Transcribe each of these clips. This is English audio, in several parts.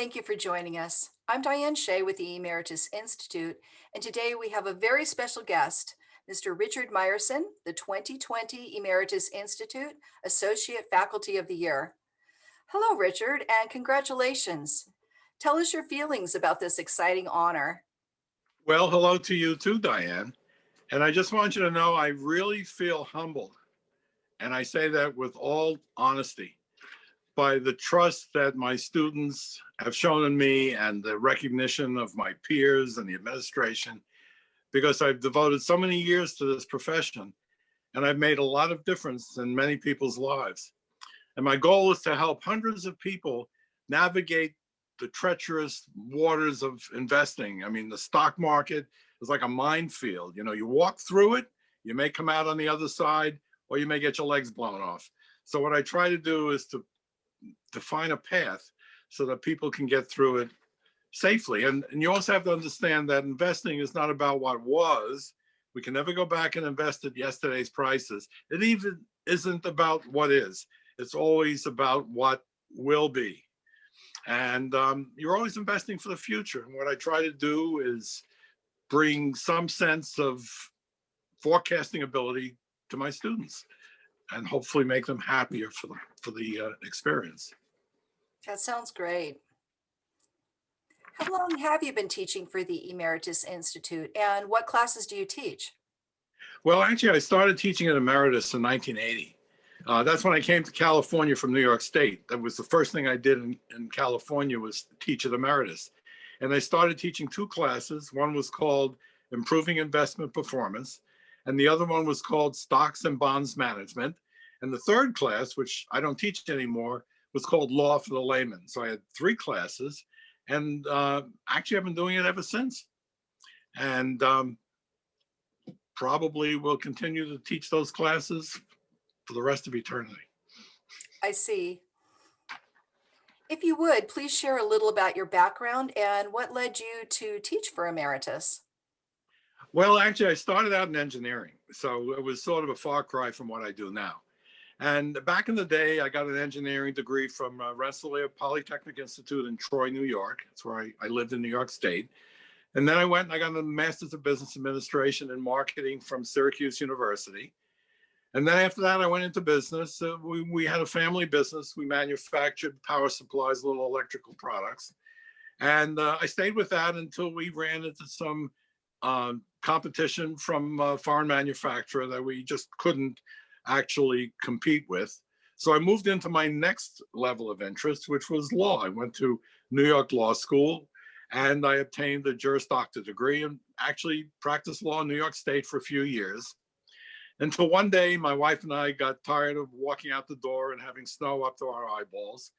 thank you for joining us. I'm Diane Shea with the Emeritus Institute, and today we have a very special guest, Mr. Richard Meyerson, the 2020 Emeritus Institute Associate Faculty of the Year. Hello, Richard, and congratulations. Tell us your feelings about this exciting honor. Well, hello to you too, Diane. And I just want you to know I really feel humbled, and I say that with all honesty, by the trust that my students have shown in me and the recognition of my peers and the administration, because I've devoted so many years to this profession and I've made a lot of difference in many people's lives. And my goal is to help hundreds of people navigate the treacherous waters of investing. I mean, the stock market is like a minefield. You know, you walk through it, you may come out on the other side, or you may get your legs blown off. So what I try to do is to define a path so that people can get through it safely. And you also have to understand that investing is not about what was. We can never go back and invest at yesterday's prices. It even isn't about what is. It's always about what will be. And you're always investing for the future. And what I try to do is bring some sense of forecasting ability to my students and hopefully make them happier for the experience. That sounds great. How long have you been teaching for the Emeritus Institute, and what classes do you teach? Well, actually, I started teaching at Emeritus in 1980. That's when I came to California from New York State. That was the first thing I did in California, was teach at Emeritus. And I started teaching two classes. One was called Improving Investment Performance, and the other one was called Stocks and Bonds Management. And the third class, which I don't teach anymore, was called Law for the Layman. So I had three classes, and actually I've been doing it ever since. And probably will continue to teach those classes for the rest of eternity. I see. If you would, please share a little about your background and what led you to teach for Emeritus. Well, actually, I started out in engineering, so it was sort of a far cry from what I do now. And back in the day, I got an engineering degree from Rensselaer Polytechnic Institute in Troy, New York. That's where I lived in New York State. And then I went and I got a Master's of Business Administration and Marketing from Syracuse University. And then after that, I went into business. We had a family business. We manufactured power supplies, little electrical products. And I stayed with that until we ran into some competition from a foreign manufacturer that we just couldn't actually compete with. So I moved into my next level of interest, which was law. I went to New York Law School and I obtained a Juris Doctor degree and actually practiced law in New York State for a few years. Until one day, my wife and I got tired of walking out the door and having snow up to our eyeballs.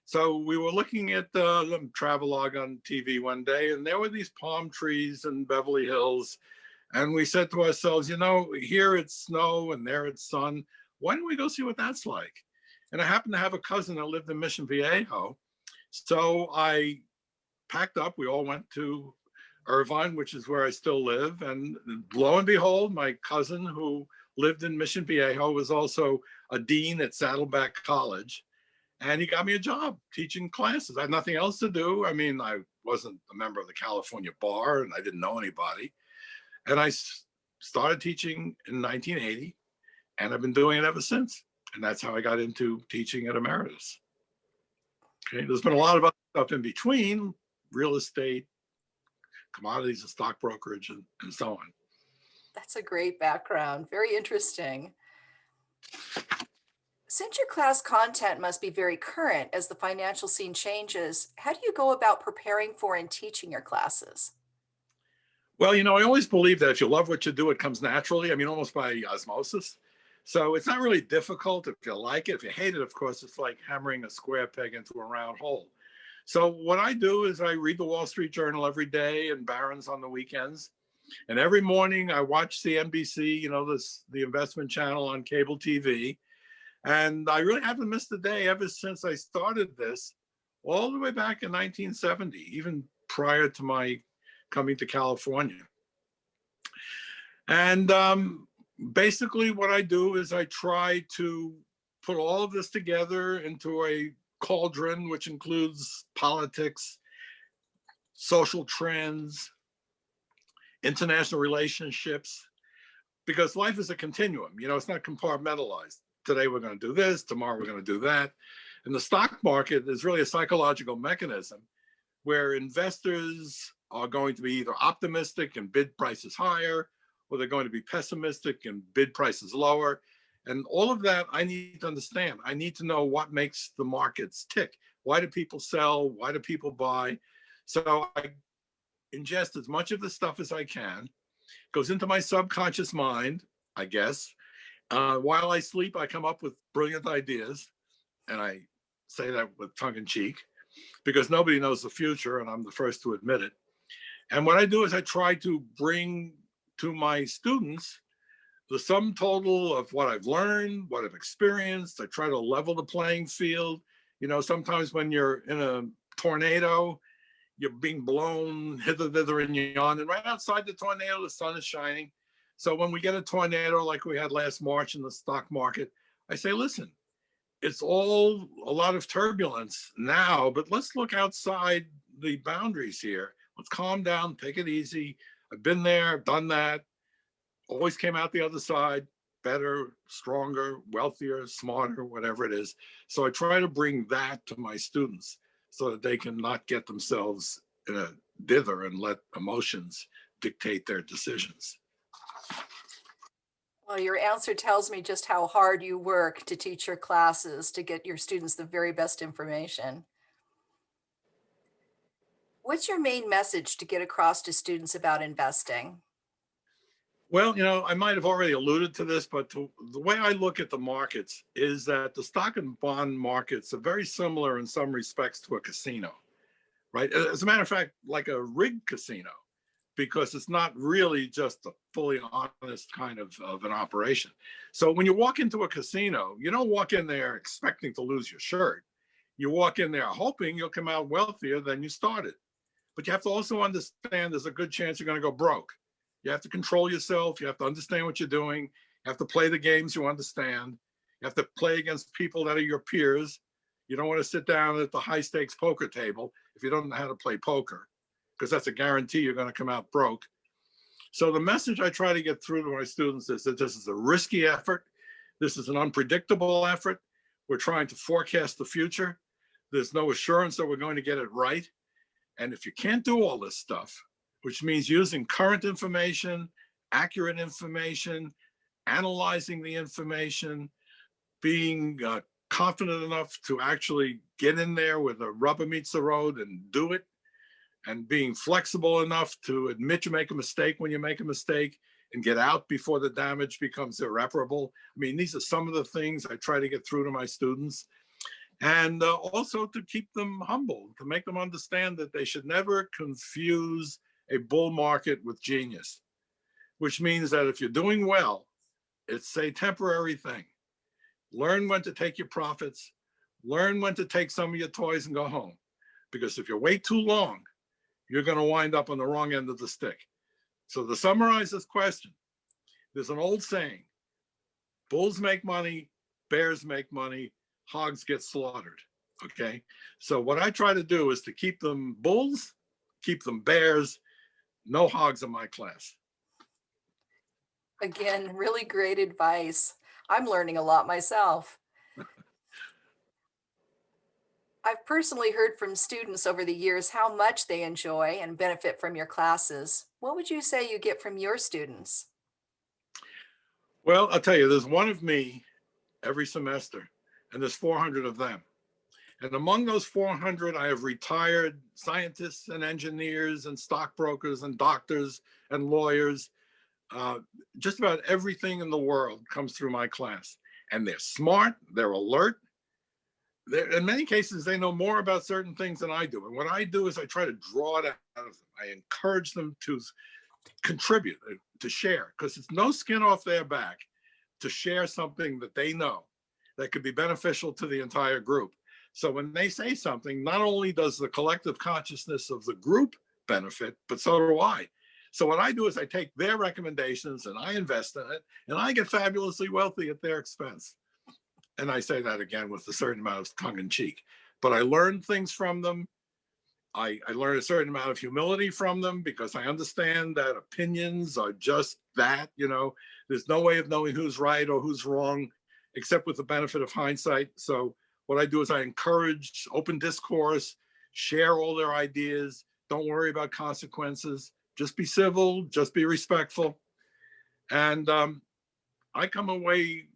So we were looking at the travelogue on TV one day, and there were these palm trees in Beverly Hills. And we said to ourselves, you know, here it's snow and there it's sun. Why don't we go see what that's like? And I happened to have a cousin that lived in Mission Viejo. So I packed up. We all went to Irvine, which is where I still live. And lo and behold, my cousin who lived in Mission Viejo was also a dean at Saddleback College. And he got me a job teaching classes. I had nothing else to do. I mean, I wasn't a member of the California Bar and I didn't know anybody. And I started teaching in 1980, and I've been doing it ever since. And that's how I got into teaching at Emeritus. Okay, there's been a lot of other stuff in between, real estate, commodities and stock brokerage, and so on. That's a great background. Very interesting. Since your class content must be very current as the financial scene changes, how do you go about preparing for and teaching your classes? Well, you know, I always believe that if you love what you do, it comes naturally. I mean, almost by osmosis. So it's not really difficult if you like it. If you hate it, of course, it's like hammering a square peg into a round hole. So what I do is I read the Wall Street Journal every day and Barron's on the weekends. And every morning I watch CNBC, you know, the investment channel on cable TV. And I really haven't missed a day ever since I started this, all the way back in 1970, even prior to my coming to California. And basically what I do is I try to put all of this together into a cauldron, which includes politics, social trends, international relationships, because life is a continuum. You know, it's not compartmentalized. Today we're going to do this, tomorrow we're going to do that. And the stock market is really a psychological mechanism where investors are going to be either optimistic and bid prices higher, or they're going to be pessimistic and bid prices lower. And all of that I need to understand. I need to know what makes the markets tick. Why do people sell? Why do people buy? So I ingest as much of the stuff as I can, goes into my subconscious mind, I guess. While I sleep, I come up with brilliant ideas, and I say that with tongue in cheek because nobody knows the future, and I'm the first to admit it. And what I do is I try to bring to my students the sum total of what I've learned, what I've experienced. I try to level the playing field. You know, sometimes when you're in a tornado, you're being blown hither, thither, and yon. And right outside the tornado, the sun is shining. So when we get a tornado like we had last March in the stock market, I say, listen, it's all a lot of turbulence now, but let's look outside the boundaries here. Let's calm down, take it easy. I've been there, done that, always came out the other side better, stronger, wealthier, smarter, whatever it is. So I try to bring that to my students so that they can not get themselves in a dither and let emotions dictate their decisions. Well, your answer tells me just how hard you work to teach your classes to get your students the very best information. What's your main message to get across to students about investing? Well, you know, I might have already alluded to this, but the way I look at the markets is that the stock and bond markets are very similar in some respects to a casino, right? As a matter of fact, like a rigged casino, because it's not really just a fully honest kind of an operation. So when you walk into a casino, you don't walk in there expecting to lose your shirt. You walk in there hoping you'll come out wealthier than you started. But you have to also understand there's a good chance you're going to go broke. You have to control yourself. You have to understand what you're doing. You have to play the games you understand. You have to play against people that are your peers. You don't want to sit down at the high stakes poker table if you don't know how to play poker, because that's a guarantee you're going to come out broke. So the message I try to get through to my students is that this is a risky effort. This is an unpredictable effort. We're trying to forecast the future. There's no assurance that we're going to get it right. And if you can't do all this stuff, which means using current information, accurate information, analyzing the information, being confident enough to actually get in there where the rubber meets the road and do it, and being flexible enough to admit you make a mistake when you make a mistake and get out before the damage becomes irreparable. I mean, these are some of the things I try to get through to my students. And also to keep them humble, to make them understand that they should never confuse a bull market with genius, which means that if you're doing well, it's a temporary thing. Learn when to take your profits, learn when to take some of your toys and go home. Because if you wait too long, you're going to wind up on the wrong end of the stick. So to summarize this question, there's an old saying, bulls make money, bears make money, hogs get slaughtered. Okay. So what I try to do is to keep them bulls, keep them bears, no hogs in my class. Again, really great advice. I'm learning a lot myself. I've personally heard from students over the years how much they enjoy and benefit from your classes. What would you say you get from your students? Well, I'll tell you, there's one of me every semester, and there's 400 of them. And among those 400, I have retired scientists and engineers and stockbrokers and doctors and lawyers. Just about everything in the world comes through my class. And they're smart, they're alert. In many cases, they know more about certain things than I do. And what I do is I try to draw it out of them. I encourage them to contribute, to share, because it's no skin off their back to share something that they know that could be beneficial to the entire group. So when they say something, not only does the collective consciousness of the group benefit, but so do I. So what I do is I take their recommendations and I invest in it, and I get fabulously wealthy at their expense. And I say that again with a certain amount of tongue in cheek. but I learned things from them. I learned a certain amount of humility from them because I understand that opinions are just that, there's no way of knowing who's right or who's wrong, except with the benefit of hindsight. So what I do is I encourage open discourse, share all their ideas, don't worry about consequences, just be civil, just be respectful. And I come away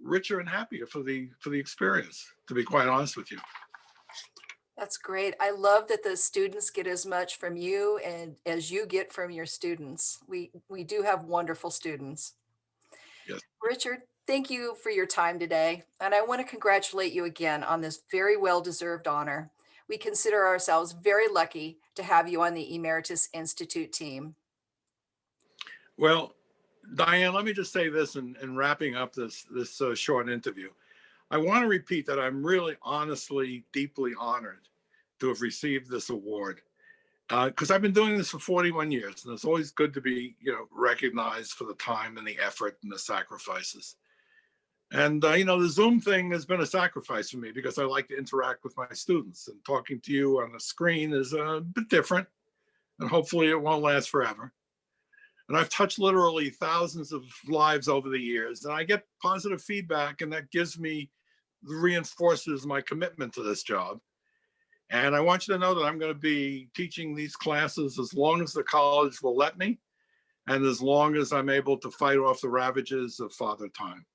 richer and happier for the experience, to be quite honest with you. That's great. I love that the students get as much from you and as you get from your students. We do have wonderful students. Yes. Richard, thank you for your time today, and I want to congratulate you again on this very well-deserved honor. We consider ourselves very lucky to have you on the Emeritus Institute team. Well, Diane, let me just say this in wrapping up this short interview. I want to repeat that I'm really honestly, deeply honored to have received this award because I've been doing this for 41 years, and it's always good to be, recognized for the time and the effort and the sacrifices. And the Zoom thing has been a sacrifice for me because I like to interact with my students, and talking to you on the screen is a bit different, and hopefully it won't last forever. And I've touched literally thousands of lives over the years, and I get positive feedback, and that reinforces my commitment to this job. And I want you to know that I'm going to be teaching these classes as long as the college will let me, and as long as I'm able to fight off the ravages of Father Time.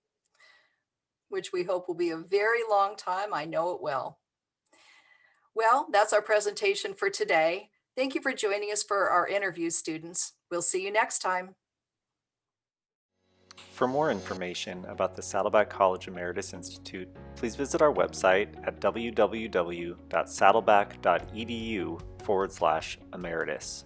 Which we hope will be a very long time. I know it will. Well, that's our presentation for today. Thank you for joining us for our interview, students. We'll see you next time. For more information about the Saddleback College Emeritus Institute, please visit our website at www.saddleback.edu/emeritus.